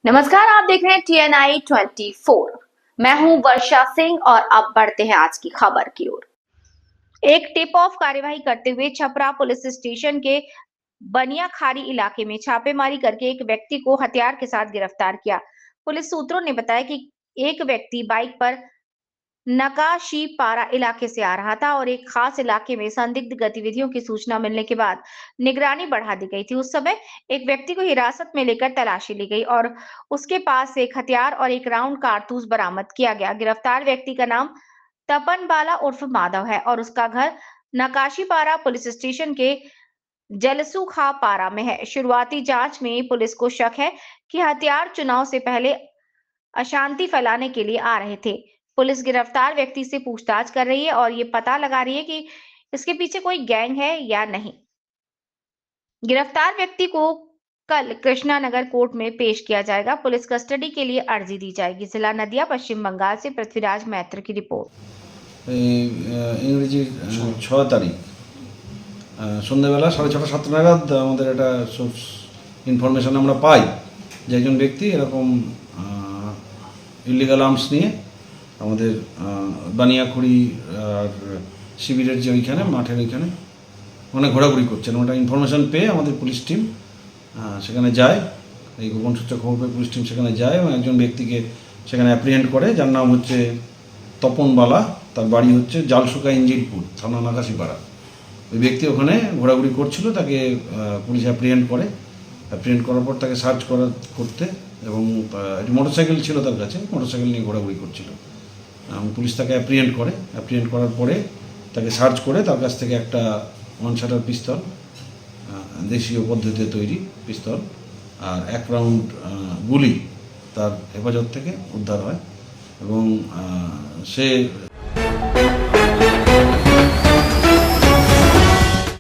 नमस्कार, आप देख रहे हैं TNI 24। मैं हूं वर्षा सिंह और अब बढ़ते हैं आज की खबर की ओर। एक टिप ऑफ कार्यवाही करते हुए छपरा पुलिस स्टेशन के बनियाखारी इलाके में छापेमारी करके एक व्यक्ति को हथियार के साथ गिरफ्तार किया। पुलिस सूत्रों ने बताया कि एक व्यक्ति बाइक पर नकाशीपारा इलाके से आ रहा था और एक खास इलाके में संदिग्ध गतिविधियों की सूचना मिलने के बाद निगरानी बढ़ा दी गई थी। उस समय एक व्यक्ति को हिरासत में लेकर तलाशी ली गई और उसके पास एक हथियार और एक राउंड कारतूस बरामद किया गया। गिरफ्तार व्यक्ति का नाम तपन बाला उर्फ माधव है और उसका घर नकाशीपारा पुलिस स्टेशन के जलसूखा पारा में है। शुरुआती जांच में पुलिस को शक है कि हथियार चुनाव से पहले अशांति फैलाने के लिए आ रहे थे। पुलिस गिरफ्तार व्यक्ति से पूछताछ कर रही है और ये पता लगा रही है कि इसके पीछे कोई गैंग है या नहीं। गिरफ्तार व्यक्ति को कल कृष्णा नगर कोर्ट में पेश किया जाएगा। पुलिस कस्टडी के लिए अर्जी दी जाएगी। जिला नदिया, पश्चिम बंगाल से पृथ्वीराज मैत्र की रिपोर्ट। ইংরেজির 6 তারিখ সন্ধ্যাবেলা 6:30-7 নাগাদ আমাদের একটা সোর্স ইনফরমেশন আমরা পাই যে একজন ব্যক্তি এরকম ইলিগাল আর্মস নিয়ে আমাদের বানিয়াখুড়ি আর শিবিরের যে ওইখানে মাঠের ওইখানে ওখানে ঘোরাঘুরি করছেন। ওটা ইনফরমেশন পেয়ে আমাদের পুলিশ টিম সেখানে যায়। এই গোপন সূত্রে খবর পেয়ে পুলিশ টিম সেখানে যায় এবং একজন ব্যক্তিকে সেখানে অ্যাপ্রিহেন্ড করে, যার নাম হচ্ছে তপন বালা। তার বাড়ি হচ্ছে জালসুকা ইঞ্জিরপুর, থানা নাকাশিপাড়া। ওই ব্যক্তি ওখানে ঘোরাঘুরি করছিল, তাকে পুলিশ অ্যাপ্রিহেন্ড করে। অ্যাপ্রিহেন্ড করার পর তাকে সার্চ করতে এবং একটি মোটরসাইকেল ছিল তার কাছে, মোটরসাইকেল নিয়ে ঘোরাঘুরি করছিল। পুলিশ তাকে অ্যাপ্রিহেন্ড করে। অ্যাপ্রিহেন্ড করার পরে তাকে সার্চ করে তার কাছ থেকে একটা ওয়ান শাটার পিস্তল, দেশীয় পদ্ধতিতে তৈরি পিস্তল, আর 1 রাউন্ড গুলি তার হেফাজত থেকে উদ্ধার হয় এবং সে